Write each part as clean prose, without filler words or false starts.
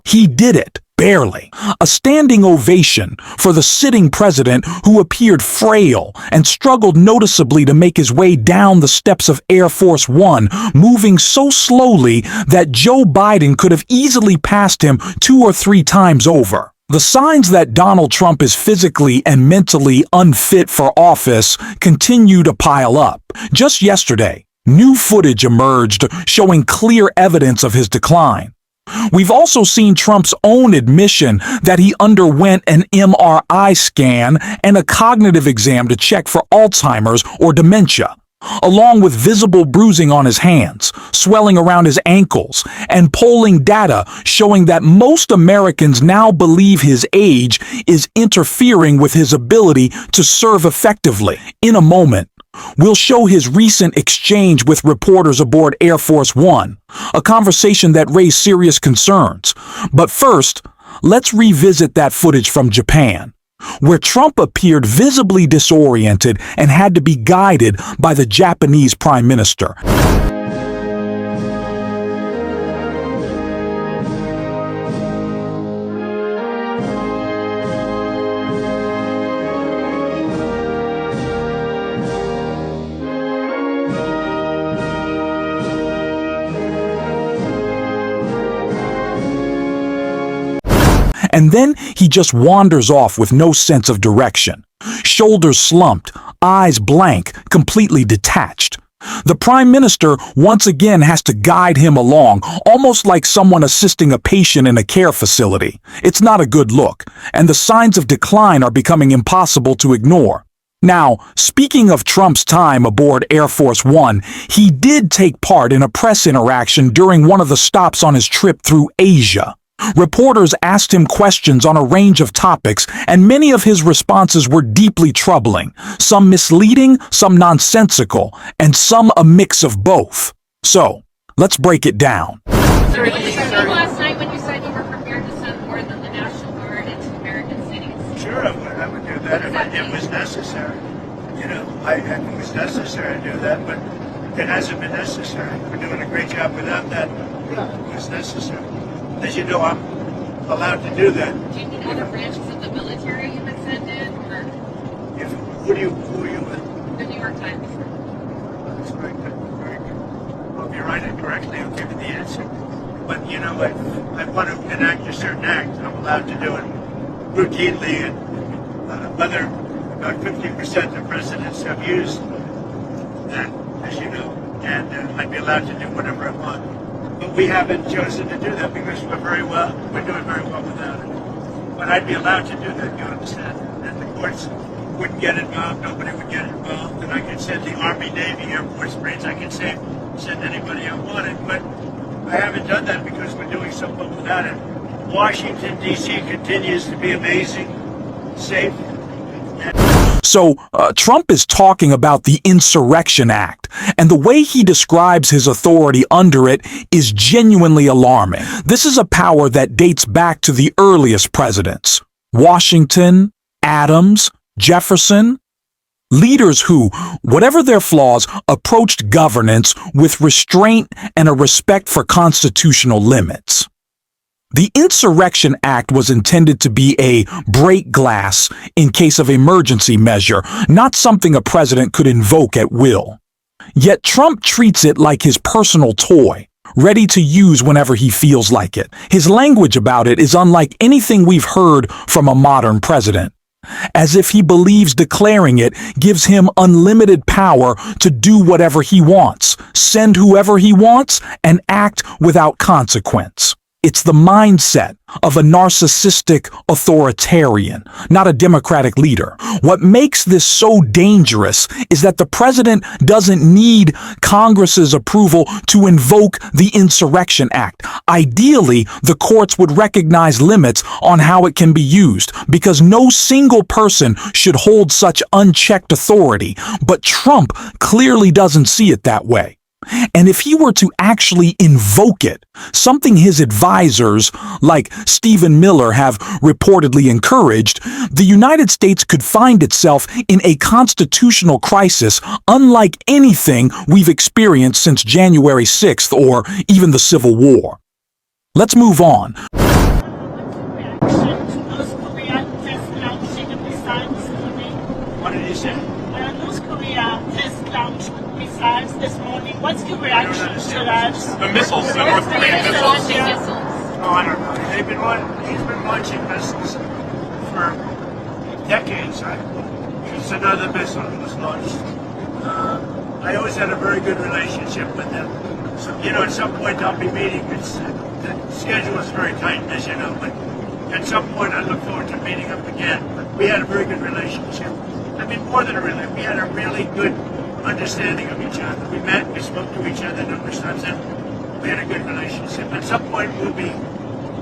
He did it, barely. A standing ovation for the sitting president who appeared frail and struggled noticeably to make his way down the steps of Air Force One, moving so slowly that Joe Biden could have easily passed him 2 or 3 times over. The signs that Donald Trump is physically and mentally unfit for office continue to pile up. Just yesterday, new footage emerged showing clear evidence of his decline. We've also seen Trump's own admission that he underwent an MRI scan and a cognitive exam to check for Alzheimer's or dementia, along with visible bruising on his hands, swelling around his ankles, and polling data showing that most Americans now believe his age is interfering with his ability to serve effectively. In a moment, we'll show his recent exchange with reporters aboard Air Force One, a conversation that raised serious concerns. But first, let's revisit that footage from Japan, where Trump appeared visibly disoriented and had to be guided by the Japanese Prime Minister. And then he just wanders off with no sense of direction. Shoulders slumped, eyes blank, completely detached. The Prime Minister once again has to guide him along, almost like someone assisting a patient in a care facility. It's not a good look, and the signs of decline are becoming impossible to ignore. Now, speaking of Trump's time aboard Air Force One, he did take part in a press interaction during one of the stops on his trip through Asia. Reporters asked him questions on a range of topics, and many of his responses were deeply troubling, some misleading, some nonsensical, and some a mix of both. So, let's break it down. Sir, what did you say last night when you said you were prepared to send more than the National Guard into American cities? Sure, I would do that if it was necessary. You know, if it was necessary to do that, but it hasn't been necessary. We're doing a great job without that. It was necessary. As you know, I'm allowed to do that. Do you need other branches of the military you would send in? Or? Who are you with? The New York Times. That's very good. Very good. Well, if you write it correctly, I'll give you the answer. But, you know, I want to enact a certain act. I'm allowed to do it routinely. And about 50% of presidents have used that, as you know. And I'd be allowed to do whatever I want. But we haven't chosen to do that because we're doing very well without it. But I'd be allowed to do that, you understand? And the courts wouldn't get involved, nobody would get involved, and I could send the Army, Navy, Air Force, Marines, I could send anybody I wanted. But I haven't done that because we're doing so well without it. Washington, D.C. continues to be amazing, safe. So, Trump is talking about the Insurrection Act, and the way he describes his authority under it is genuinely alarming. This is a power that dates back to the earliest presidents: Washington, Adams, Jefferson. Leaders who, whatever their flaws, approached governance with restraint and a respect for constitutional limits. The Insurrection Act was intended to be a break glass in case of emergency measure, not something a president could invoke at will. Yet Trump treats it like his personal toy, ready to use whenever he feels like it. His language about it is unlike anything we've heard from a modern president, as if he believes declaring it gives him unlimited power to do whatever he wants, send whoever he wants, and act without consequence. It's the mindset of a narcissistic authoritarian, not a democratic leader. What makes this so dangerous is that the president doesn't need Congress's approval to invoke the Insurrection Act. Ideally, the courts would recognize limits on how it can be used, because no single person should hold such unchecked authority. But Trump clearly doesn't see it that way. And if he were to actually invoke it, something his advisors, like Stephen Miller, have reportedly encouraged, the United States could find itself in a constitutional crisis unlike anything we've experienced since January 6th or even the Civil War. Let's move on. missiles this morning. What's your reaction to that? The missiles, the North Korean missiles. Oh, I don't know. He's been launching missiles for decades. It's another missile that was launched. I always had a very good relationship with him. So, at some point I'll be meeting. The schedule is very tight, as you know, but at some point I look forward to meeting him again. But we had a very good relationship. I mean, more than a relationship. We had a really good understanding of each other. We met, we spoke to each other numerous times, and we had a good relationship. At some point we'll be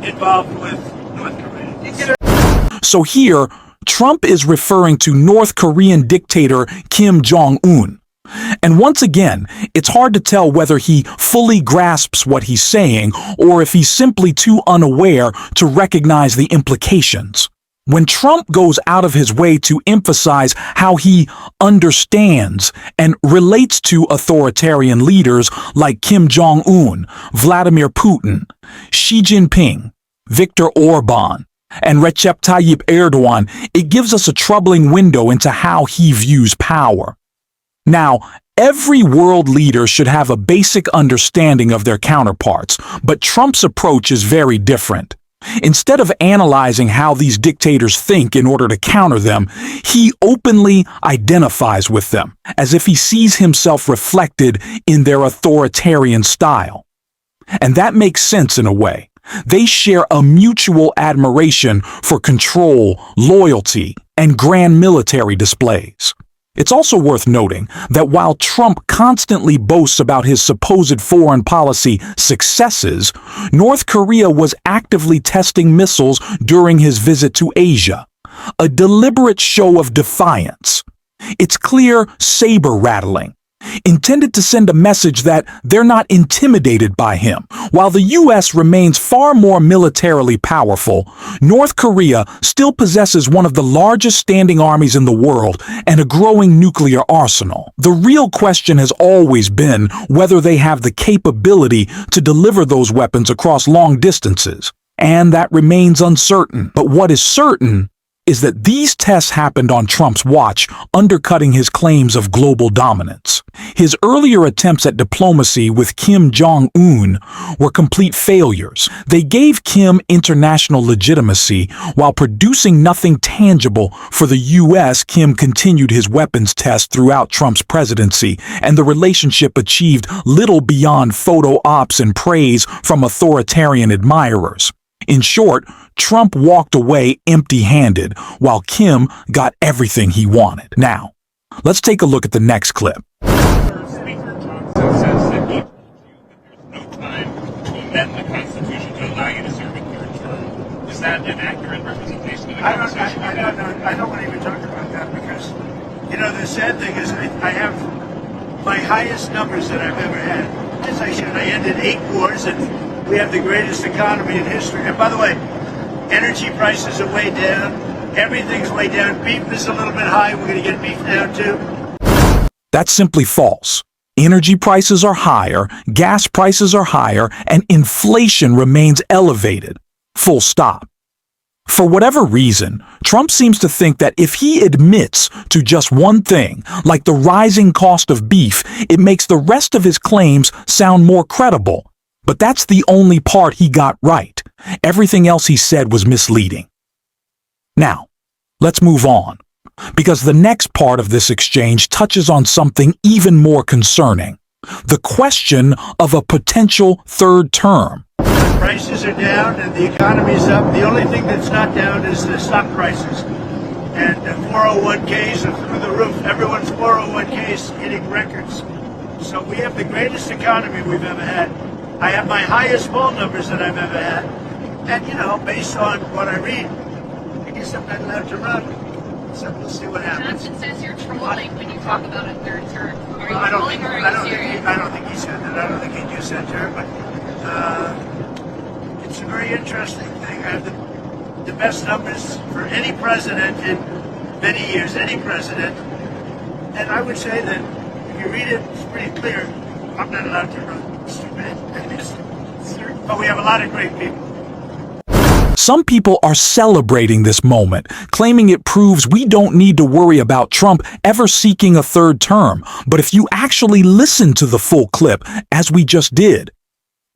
involved with North Korea. So here, Trump is referring to North Korean dictator Kim Jong-un. And once again, it's hard to tell whether he fully grasps what he's saying or if he's simply too unaware to recognize the implications. When Trump goes out of his way to emphasize how he understands and relates to authoritarian leaders like Kim Jong-un, Vladimir Putin, Xi Jinping, Viktor Orban, and Recep Tayyip Erdogan, it gives us a troubling window into how he views power. Now, every world leader should have a basic understanding of their counterparts, but Trump's approach is very different. Instead of analyzing how these dictators think in order to counter them, he openly identifies with them, as if he sees himself reflected in their authoritarian style. And that makes sense in a way. They share a mutual admiration for control, loyalty, and grand military displays. It's also worth noting that while Trump constantly boasts about his supposed foreign policy successes, North Korea was actively testing missiles during his visit to Asia, a deliberate show of defiance. It's clear saber-rattling, intended to send a message that they're not intimidated by him. While the U.S. remains far more militarily powerful, North Korea still possesses one of the largest standing armies in the world and a growing nuclear arsenal. The real question has always been whether they have the capability to deliver those weapons across long distances, and that remains uncertain. But what is certain is that these tests happened on Trump's watch, undercutting his claims of global dominance. His earlier attempts at diplomacy with Kim Jong-un were complete failures. They gave Kim international legitimacy while producing nothing tangible for the U.S. Kim continued his weapons test throughout Trump's presidency, and the relationship achieved little beyond photo ops and praise from authoritarian admirers. In short, Trump walked away empty-handed, while Kim got everything he wanted. Now, let's take a look at the next clip. Speaker Johnson says that he there's no time to amend the Constitution to allow you to serve a third term. Is that an accurate representation of the Constitution? I don't want to even talk about that because, the sad thing is I have my highest numbers that I've ever had. As I should. I ended 8 wars and we have the greatest economy in history. And by the way, energy prices are way down. Everything's way down. Beef is a little bit high. We're going to get beef down too. That's simply false. Energy prices are higher, gas prices are higher, and inflation remains elevated. Full stop. For whatever reason, Trump seems to think that if he admits to just one thing, like the rising cost of beef, it makes the rest of his claims sound more credible. But that's the only part he got right. Everything else he said was misleading. Now, let's move on, because the next part of this exchange touches on something even more concerning: the question of a potential third term. Prices are down and the economy's up. The only thing that's not down is the stock prices. And 401ks are through the roof. Everyone's 401ks hitting records. So we have the greatest economy we've ever had. I have my highest poll numbers that I've ever had. And, based on what I read, I guess I'm not allowed to run. So we'll see what happens. Johnson says you're trolling when you talk about a third term. Are you I don't trolling think, or I are don't you think, serious? I don't think he said that. I don't think he used that term. But it's a very interesting thing. I have the best numbers for any president in many years, any president. And I would say that if you read it, it's pretty clear. I'm not allowed to run. It's too bad. But we have a lot of great people. Some people are celebrating this moment, claiming it proves we don't need to worry about Trump ever seeking a third term. But if you actually listen to the full clip, as we just did,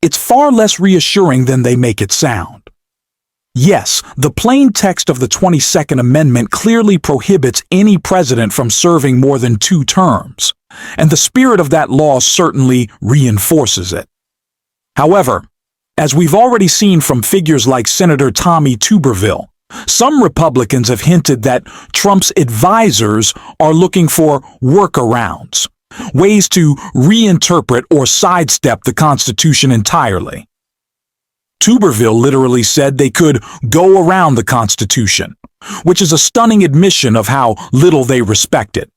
it's far less reassuring than they make it sound. Yes, the plain text of the 22nd Amendment clearly prohibits any president from serving more than 2 terms, and the spirit of that law certainly reinforces it. However, as we've already seen from figures like Senator Tommy Tuberville, some Republicans have hinted that Trump's advisors are looking for workarounds, ways to reinterpret or sidestep the Constitution entirely. Tuberville literally said they could go around the Constitution, which is a stunning admission of how little they respect it.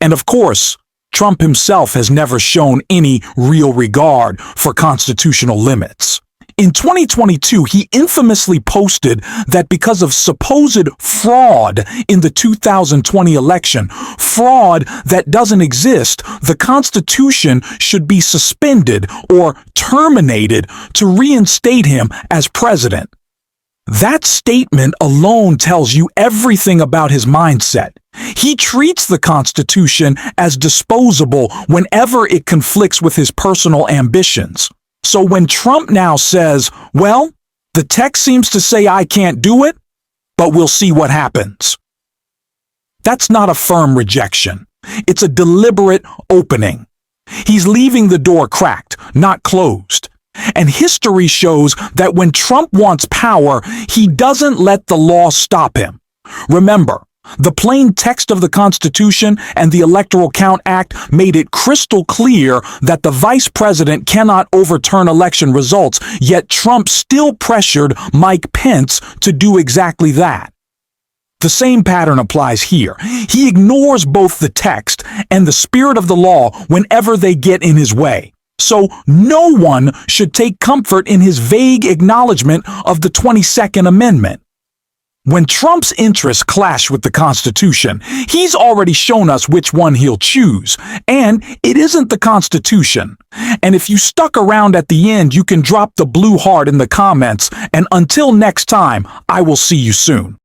And of course, Trump himself has never shown any real regard for constitutional limits. In 2022, he infamously posted that because of supposed fraud in the 2020 election, fraud that doesn't exist, the Constitution should be suspended or terminated to reinstate him as president. That statement alone tells you everything about his mindset. He treats the Constitution as disposable whenever it conflicts with his personal ambitions. So when Trump now says, well, the text seems to say I can't do it, but we'll see what happens, that's not a firm rejection. It's a deliberate opening. He's leaving the door cracked, not closed. And history shows that when Trump wants power, he doesn't let the law stop him. Remember, the plain text of the Constitution and the Electoral Count Act made it crystal clear that the vice president cannot overturn election results, yet Trump still pressured Mike Pence to do exactly that. The same pattern applies here. He ignores both the text and the spirit of the law whenever they get in his way. So no one should take comfort in his vague acknowledgement of the 22nd Amendment. When Trump's interests clash with the Constitution, he's already shown us which one he'll choose, and it isn't the Constitution. And if you stuck around at the end, you can drop the blue heart in the comments, and until next time, I will see you soon.